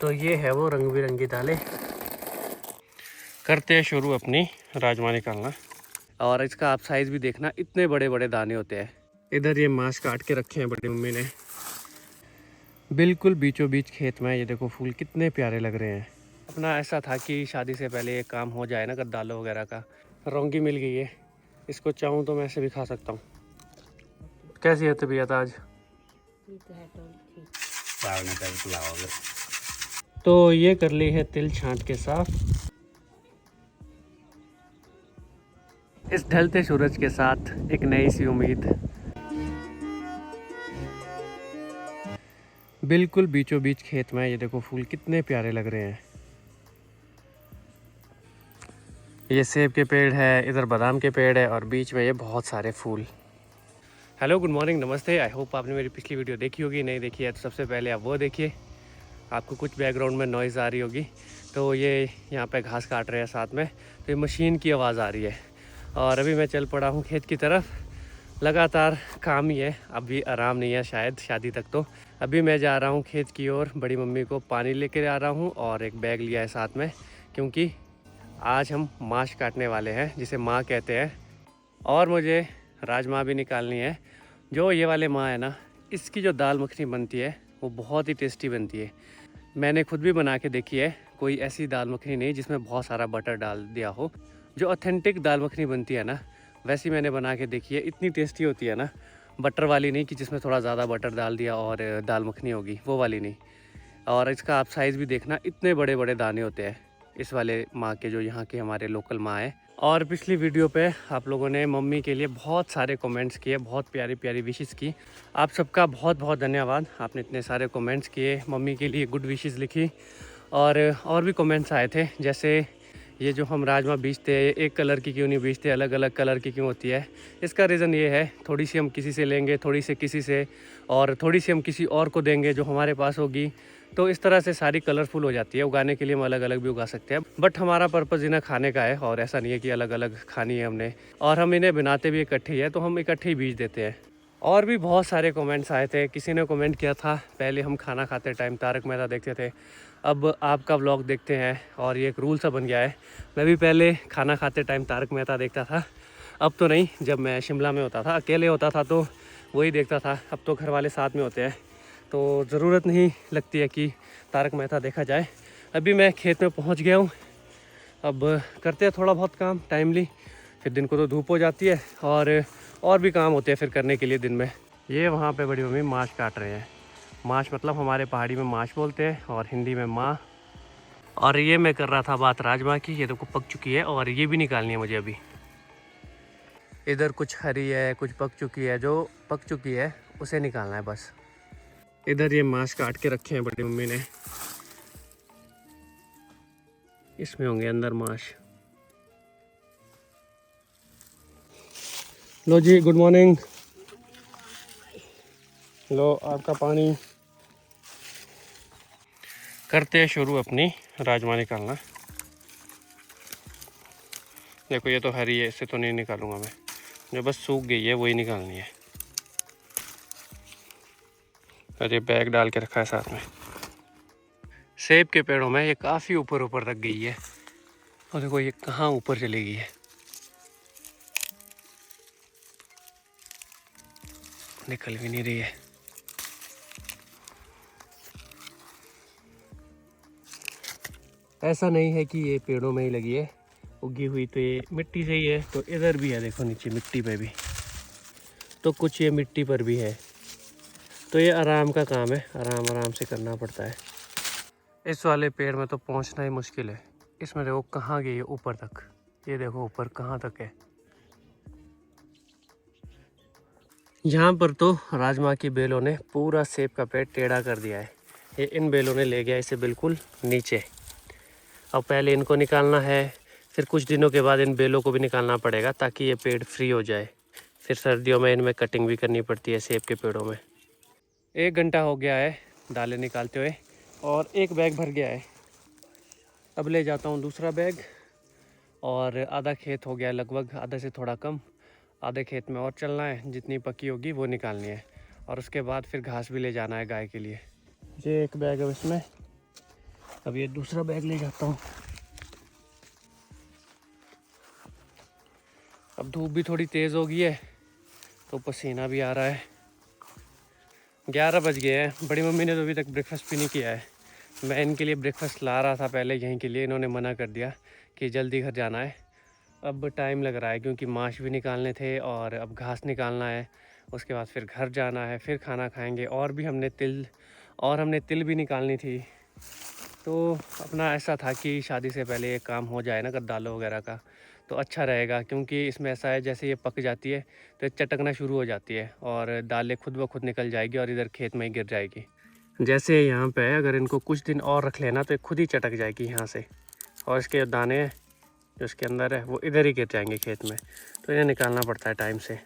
तो ये है वो रंग बिरंगी दालें। करते हैं शुरू अपनी राजमा निकालना। और इसका आप साइज़ भी देखना, इतने बड़े बड़े दाने होते हैं। इधर ये मांस काट के रखे हैं बड़ी मम्मी ने, बिल्कुल बीचों बीच खेत में। ये देखो फूल कितने प्यारे लग रहे हैं। अपना ऐसा था कि शादी से पहले एक काम हो जाए ना, अगर दालों वगैरह का। रौंगी मिल गई है, इसको चाहूँ तो मैं ऐसे भी खा सकता हूँ। कैसी है तबीयत आज? तो ये कर ली है तिल छांट के साफ। इस ढलते सूरज के साथ एक नई सी उम्मीद, बिल्कुल बीचों बीच खेत में। ये देखो फूल कितने प्यारे लग रहे हैं। ये सेब के पेड़ है, इधर बादाम के पेड़ है और बीच में ये बहुत सारे फूल। हेलो, गुड मॉर्निंग, नमस्ते। आई होप आपने मेरी पिछली वीडियो देखी होगी। नहीं देखी है तो सबसे पहले आप वो देखिए। आपको कुछ बैकग्राउंड में नॉइज़ आ रही होगी, तो ये यहाँ पे घास काट रहे हैं साथ में, तो ये मशीन की आवाज़ आ रही है। और अभी मैं चल पड़ा हूँ खेत की तरफ। लगातार काम ही है, अभी आराम नहीं है शायद शादी तक। तो अभी मैं जा रहा हूँ खेत की ओर, बड़ी मम्मी को पानी लेकर आ रहा हूँ और एक बैग लिया है साथ में, क्योंकि आज हम मांस काटने वाले हैं जिसे माँ कहते हैं। और मुझे राजमा भी निकालनी है। जो ये वाले माँ है ना, इसकी जो दाल मखनी बनती है वो बहुत ही टेस्टी बनती है। मैंने खुद भी बना के देखी है। कोई ऐसी दाल मखनी नहीं जिसमें बहुत सारा बटर डाल दिया हो। जो ऑथेंटिक दाल मखनी बनती है ना, वैसी मैंने बना के देखी है। इतनी टेस्टी होती है ना, बटर वाली नहीं कि जिसमें थोड़ा ज़्यादा बटर डाल दिया और दाल मखनी होगी, वो वाली नहीं। और इसका आप साइज़ भी देखना, इतने बड़े बड़े दाने होते हैं इस वाले माँ के, जो यहाँ के हमारे लोकल माँ है। और पिछली वीडियो पे आप लोगों ने मम्मी के लिए बहुत सारे कमेंट्स किए, बहुत प्यारी प्यारी विशेस की। आप सबका बहुत बहुत धन्यवाद। आपने इतने सारे कमेंट्स किए, मम्मी के लिए गुड विशेस लिखी। और भी कमेंट्स आए थे, जैसे ये जो हम राजमा बेचते हैं, एक कलर की क्यों नहीं बेचते, अलग अलग कलर की क्यों होती है। इसका रीज़न ये है, थोड़ी सी हम किसी से लेंगे, थोड़ी सी किसी से, और थोड़ी सी हम किसी और को देंगे जो हमारे पास होगी, तो इस तरह से सारी कलरफुल हो जाती है। उगाने के लिए हम अलग अलग भी उगा सकते हैं, बट हमारा पर्पज़ इन्हें खाने का है, और ऐसा नहीं है कि अलग अलग खानी है हमने। और हम इन्हें बनाते भी इकट्ठे ही है, तो हम इकट्ठे ही बीज देते हैं। और भी बहुत सारे कमेंट्स आए थे। किसी ने कमेंट किया था, पहले हम खाना खाते टाइम तारक मेहता देखते थे, अब आपका व्लॉग देखते हैं। और ये एक रूल सा बन गया है। मैं भी पहले खाना खाते टाइम तारक मेहता देखता था, अब तो नहीं। जब मैं शिमला में होता था, अकेले होता था, तो वही देखता था। अब तो घर वाले साथ में होते हैं, तो ज़रूरत नहीं लगती है कि तारक मेहता देखा जाए। अभी मैं खेत में पहुंच गया हूं। अब करते हैं थोड़ा बहुत काम टाइमली, फिर दिन को तो धूप हो जाती है, और भी काम होते हैं फिर करने के लिए दिन में। ये वहाँ पे बड़ी मम्मी मांस काट रहे हैं। मांस मतलब हमारे पहाड़ी में मांस बोलते हैं और हिंदी में माँ। और ये मैं कर रहा था बात राजमा की। ये देखो पक चुकी है, और ये भी निकालनी है मुझे अभी। इधर कुछ हरी है, कुछ पक चुकी है। जो पक चुकी है उसे निकालना है बस। इधर ये मांस काट के रखे हैं बड़ी मम्मी ने, इसमें होंगे अंदर मांस। लो जी, गुड मॉर्निंग। लो आपका पानी। करते हैं शुरू अपनी राजमा निकालना। देखो ये तो हरी है, इससे तो नहीं निकालूंगा मैं। जो बस सूख गई है वही निकालनी है। और ये बैग डाल के रखा है साथ में। सेब के पेड़ों में ये काफ़ी ऊपर ऊपर रख गई है, और देखो ये कहाँ ऊपर चली गई है, निकल भी नहीं रही है। ऐसा नहीं है कि ये पेड़ों में ही लगी है, उगी हुई तो ये मिट्टी से ही है। तो इधर भी है, देखो नीचे मिट्टी पे भी, तो कुछ ये मिट्टी पर भी है। तो ये आराम का काम है, आराम आराम से करना पड़ता है। इस वाले पेड़ में तो पहुंचना ही मुश्किल है। इसमें देखो कहाँ गई है ऊपर तक, ये देखो ऊपर कहाँ तक है। यहाँ पर तो राजमा की बेलों ने पूरा सेब का पेड़ टेढ़ा कर दिया है। ये इन बेलों ने ले गया इसे बिल्कुल नीचे। अब पहले इनको निकालना है, फिर कुछ दिनों के बाद इन बेलों को भी निकालना पड़ेगा, ताकि ये पेड़ फ्री हो जाए। फिर सर्दियों में इनमें कटिंग भी करनी पड़ती है सेब के पेड़ों में। 1 घंटा हो गया है दालें निकालते हुए, और एक बैग भर गया है। अब ले जाता हूँ दूसरा बैग। और आधा खेत हो गया लगभग, आधे से थोड़ा कम। आधे खेत में और चलना है, जितनी पकी होगी वो निकालनी है। और उसके बाद फिर घास भी ले जाना है गाय के लिए। ये एक बैग है इसमें, अब ये दूसरा बैग ले जाता हूँ। अब धूप भी थोड़ी तेज़ हो गई है तो पसीना भी आ रहा है। 11 बज गए हैं। बड़ी मम्मी ने तो अभी तक ब्रेकफास्ट भी नहीं किया है। मैं इनके लिए ब्रेकफास्ट ला रहा था पहले यहीं के लिए, इन्होंने मना कर दिया कि जल्दी घर जाना है। अब टाइम लग रहा है क्योंकि मांस भी निकालने थे और अब घास निकालना है, उसके बाद फिर घर जाना है, फिर खाना खाएंगे। और हमने तिल भी निकालनी थी। तो अपना ऐसा था कि शादी से पहले ये काम हो जाए ना दालों वगैरह का, तो अच्छा रहेगा। क्योंकि इसमें ऐसा है जैसे ये पक जाती है तो चटकना शुरू हो जाती है और दालें खुद ब खुद निकल जाएगी और इधर खेत में ही गिर जाएगी। जैसे यहाँ पे अगर इनको कुछ दिन और रख लेना तो ये खुद ही चटक जाएगी यहाँ से, और इसके दाने जो इसके अंदर है वो इधर ही गिर जाएंगे खेत में। तो इन्हें निकालना पड़ता है टाइम से।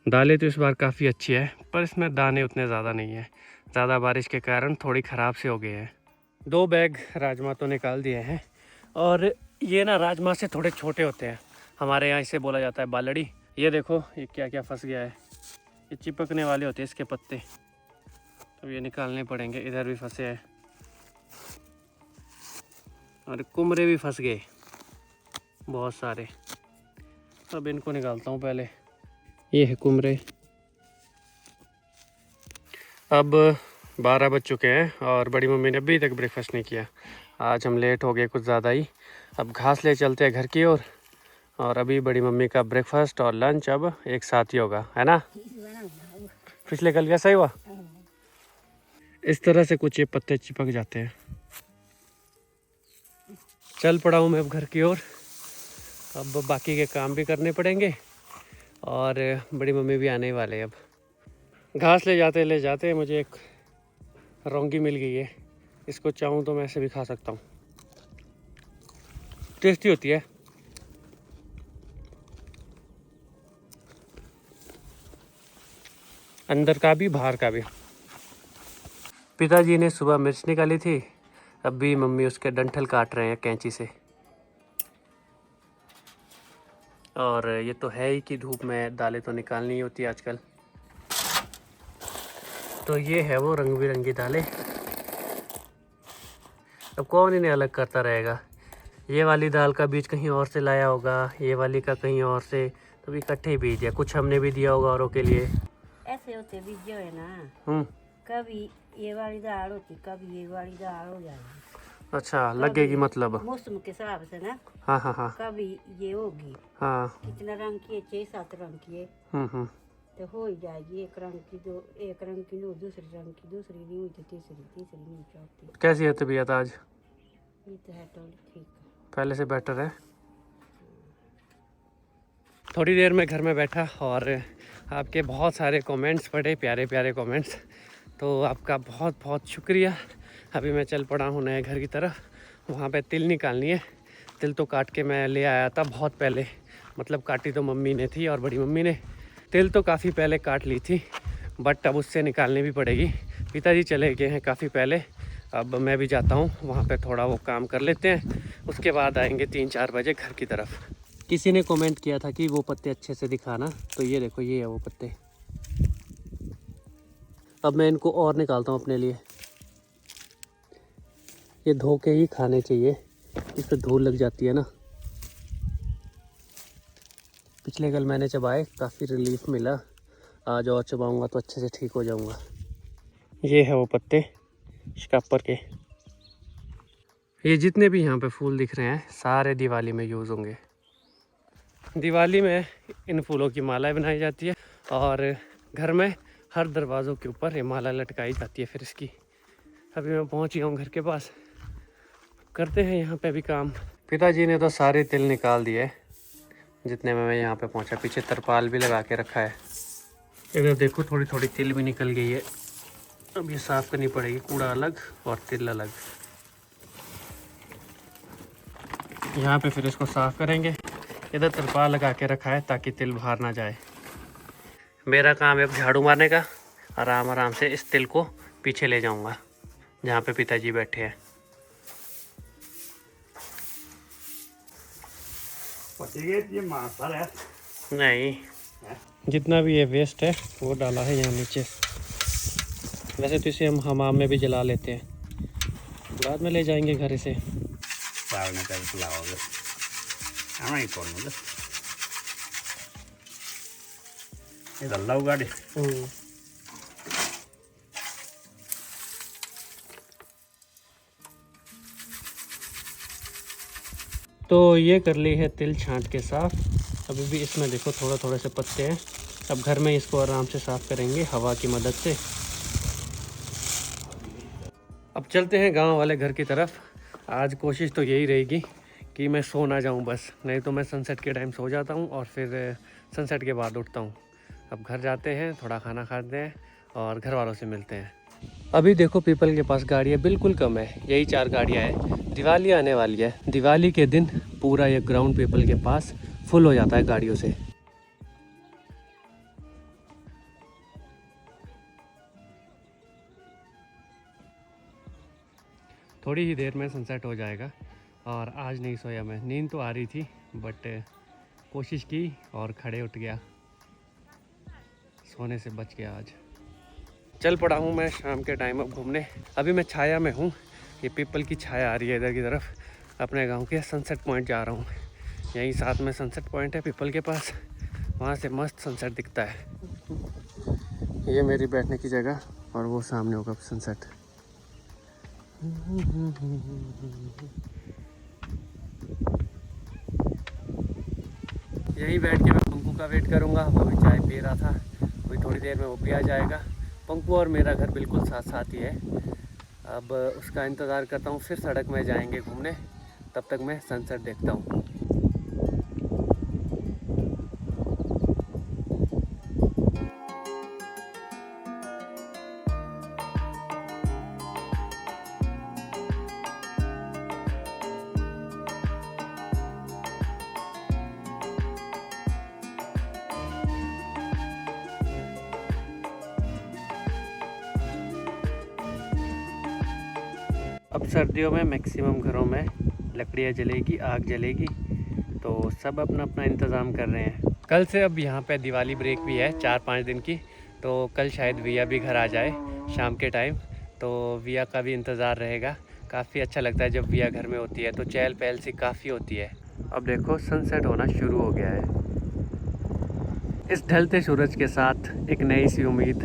दालें तो इस बार काफ़ी अच्छी है पर इसमें दाने उतने ज़्यादा नहीं है, ज़्यादा बारिश के कारण थोड़ी ख़राब से हो गए हैं। 2 बैग राजमा तो निकाल दिए हैं। और ये ना राजमा से थोड़े छोटे होते हैं, हमारे यहाँ इसे बोला जाता है बालड़ी। ये देखो ये क्या क्या फंस गया है, ये चिपकने वाले होते हैं इसके पत्ते, तो ये निकालने पड़ेंगे। इधर भी फंसे हैं और कुमरे भी फंस गए बहुत सारे। अब इनको निकालता हूँ पहले। ये है कुमरे। अब 12 बज चुके हैं और बड़ी मम्मी ने अभी तक ब्रेकफास्ट नहीं किया। आज हम लेट हो गए कुछ ज़्यादा ही। अब घास ले चलते हैं घर की ओर और अभी बड़ी मम्मी का ब्रेकफास्ट और लंच अब एक साथ ही होगा, है ना। पिछले कल कैसा ही हुआ। इस तरह से कुछ ये पत्ते चिपक जाते हैं। चल पड़ा हूँ मैं अब घर की ओर। अब बाकी के काम भी करने पड़ेंगे और बड़ी मम्मी भी आने वाले हैं। अब घास ले जाते मुझे एक रौंगी मिल गई है। इसको चाहूँ तो मैं ऐसे भी खा सकता हूँ, टेस्टी होती है। अंदर का भी बाहर का भी। पिताजी ने सुबह मिर्च निकाली थी, अब भी मम्मी उसके डंठल काट रहे हैं कैंची से। और ये तो है ही कि धूप में दालें तो निकालनी ही होती है आजकल। तो ये है वो रंग बिरंगी दालें। अब कौन इन्हें अलग करता रहेगा। ये वाली दाल का बीज कहीं और से लाया होगा, ये वाली का कहीं और से, तो भी इकट्ठे ही बीज है। कुछ हमने भी दिया होगा औरों के लिए। ऐसे होते बीज जो है ना, कभी ये वाली दाल होती, कभी ये वाली दाल हो जाएगी। अच्छा लगेगी मतलब मौसम के हिसाब से ना। हाँ हाँ हाँ। कभी ये होगी। हाँ कितना रंग की है, 6-7 रंग की है तो हो ही जाएगी। एक रंग की दो, एक रंग की नो, दूसरे रंग की दूसरी नहीं हुई तो तीसरी नहीं चौथी। कैसी है तबीयत आज। ये तो है तो ठीक है, पहले से बेटर है। थोड़ी देर में घर में बैठा और आपके बहुत सारे कमेंट्स पढ़े, प्यारे प्यारे कमेंट्स, तो आपका बहुत बहुत शुक्रिया। अभी मैं चल पड़ा हूँ नए घर की तरफ। वहाँ पे तिल निकालनी है। तिल तो काट के मैं ले आया था बहुत पहले, मतलब काटी तो मम्मी ने थी और बड़ी मम्मी ने। तिल तो काफ़ी पहले काट ली थी बट अब उससे निकालनी भी पड़ेगी। पिताजी चले गए हैं काफ़ी पहले, अब मैं भी जाता हूँ वहाँ पे थोड़ा वो काम कर लेते हैं, उसके बाद आएंगे 3-4 बजे घर की तरफ। किसी ने कमेंट किया था कि वो पत्ते अच्छे से दिखाना, तो ये देखो ये है वो पत्ते। अब मैं इनको और निकालता हूँ अपने लिए। ये धो के ही खाने चाहिए, इस पर धूल लग जाती है ना। पिछले कल मैंने चबाए, काफ़ी रिलीफ मिला। आज और चबाऊँगा तो अच्छे से ठीक हो जाऊँगा। ये है वो पत्ते शकापर के। ये जितने भी यहाँ पे फूल दिख रहे हैं सारे दिवाली में यूज़ होंगे। दिवाली में इन फूलों की मालाएं बनाई जाती है और घर में हर दरवाज़ों के ऊपर ये माला लटकाई जाती है। फिर इसकी अभी मैं पहुँच गया हूँ घर के पास, करते हैं यहाँ पे भी काम। पिताजी ने तो सारे तिल निकाल दिए जितने में मैं यहाँ पे पहुँचा। पीछे तरपाल भी लगा के रखा है। इधर देखो थोड़ी थोड़ी तिल भी निकल गई है। अब ये साफ़ करनी पड़ेगी, कूड़ा अलग और तिल अलग। यहाँ पे फिर इसको साफ़ करेंगे। इधर तरपाल लगा के रखा है ताकि तिल बाहर ना जाए। मेरा काम है अब झाड़ू मारने का। आराम आराम से इस तिल को पीछे ले जाऊँगा जहाँ पे पिताजी बैठे हैं। ये मांसल है नहीं, जितना भी ये वेस्ट है वो डाला है यहाँ नीचे। वैसे तो इसे हम हमाम में भी जला लेते हैं। बाद में ले जाएंगे घर से। पावने कर लाओगे हमें कौन मुझे ये दल्ला गाड़ी तो ये कर ली है तिल छांट के साफ। अभी भी इसमें देखो थोड़ा थोड़े से पत्ते हैं। अब घर में इसको आराम से साफ करेंगे हवा की मदद से। अब चलते हैं गांव वाले घर की तरफ। आज कोशिश तो यही रहेगी कि मैं सो ना जाऊं बस, नहीं तो मैं सनसेट के टाइम सो जाता हूं और फिर सनसेट के बाद उठता हूं। अब घर जाते हैं, थोड़ा खाना खाते हैं और घर वालों से मिलते हैं। अभी देखो पीपल के पास गाड़ियाँ बिल्कुल कम है, यही 4 गाड़ियाँ हैं। दिवाली आने वाली है, दिवाली के दिन पूरा ये ग्राउंड पीपल के पास फुल हो जाता है गाड़ियों से। थोड़ी ही देर में सनसेट हो जाएगा और आज नहीं सोया मैं। नींद तो आ रही थी बट कोशिश की और खड़े उठ गया, सोने से बच गया। आज चल पड़ा हूँ मैं शाम के टाइम अब घूमने। अभी मैं छाया में हूँ, ये पीपल की छाया आ रही है इधर की तरफ। अपने गांव के सनसेट पॉइंट जा रहा हूँ, यहीं साथ में सनसेट पॉइंट है पीपल के पास, वहाँ से मस्त सनसेट दिखता है। ये मेरी बैठने की जगह और वो सामने होगा सनसेट। यहीं बैठ के मैं पंकु का वेट करूँगा। वो भी चाय पी रहा था, कोई थोड़ी देर में वो भी आ जाएगा। पंकु और मेरा घर बिल्कुल साथ साथ ही है। अब उसका इंतज़ार करता हूँ, फिर सड़क में जाएंगे घूमने। तब तक मैं सनसेट देखता हूँ। अब सर्दियों में मैक्सिमम घरों में लकड़ियाँ जलेगी, आग जलेगी, तो सब अपना अपना इंतज़ाम कर रहे हैं। कल से अब यहाँ पे दिवाली ब्रेक भी है 4-5 दिन की, तो कल शायद विया भी घर आ जाए शाम के टाइम, तो विया का भी इंतज़ार रहेगा। काफ़ी अच्छा लगता है जब विया घर में होती है, तो चहल पहल सी काफ़ी होती है। अब देखो सनसेट होना शुरू हो गया है। इस ढलते सूरज के साथ एक नई सी उम्मीद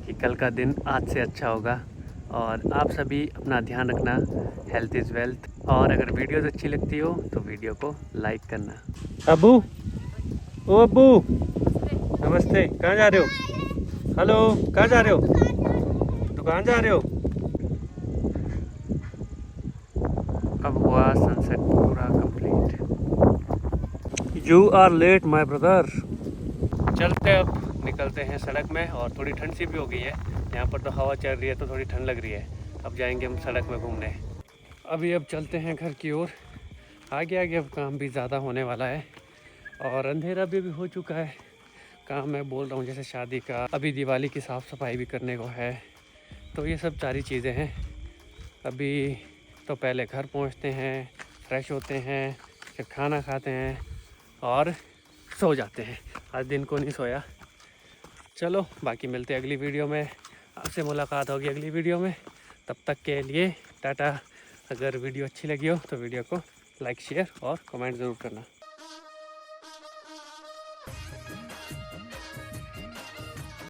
कि कल का दिन आज से अच्छा होगा। और आप सभी अपना ध्यान रखना, हेल्थ इज़ वेल्थ। और अगर वीडियोज़ अच्छी लगती हो तो वीडियो को लाइक करना। अबू, ओ अबू, नमस्ते। कहाँ जा रहे हो? हेलो, कहाँ जा रहे हो? दुकान जा रहे हो? अब हुआ सनसेट पूरा complete. You are late my brother. चलते अब निकलते हैं सड़क में, और थोड़ी ठंड सी भी हो गई है। यहाँ पर तो हवा चल रही है तो थोड़ी ठंड लग रही है। अब जाएंगे हम सड़क में घूमने। अभी अब चलते हैं घर की ओर। आगे आगे अब काम भी ज़्यादा होने वाला है और अंधेरा भी हो चुका है। काम मैं बोल रहा हूँ जैसे शादी का, अभी दिवाली की साफ़ सफाई भी करने को है, तो ये सब सारी चीज़ें हैं। अभी तो पहले घर पहुँचते हैं, फ्रेश होते हैं, फिर खाना खाते हैं और सो जाते हैं। आज दिन को नहीं सोया। चलो बाकी मिलते हैं अगली वीडियो में, आपसे मुलाकात होगी अगली वीडियो में। तब तक के लिए टाटा। अगर वीडियो अच्छी लगी हो तो वीडियो को लाइक, शेयर और कमेंट ज़रूर करना।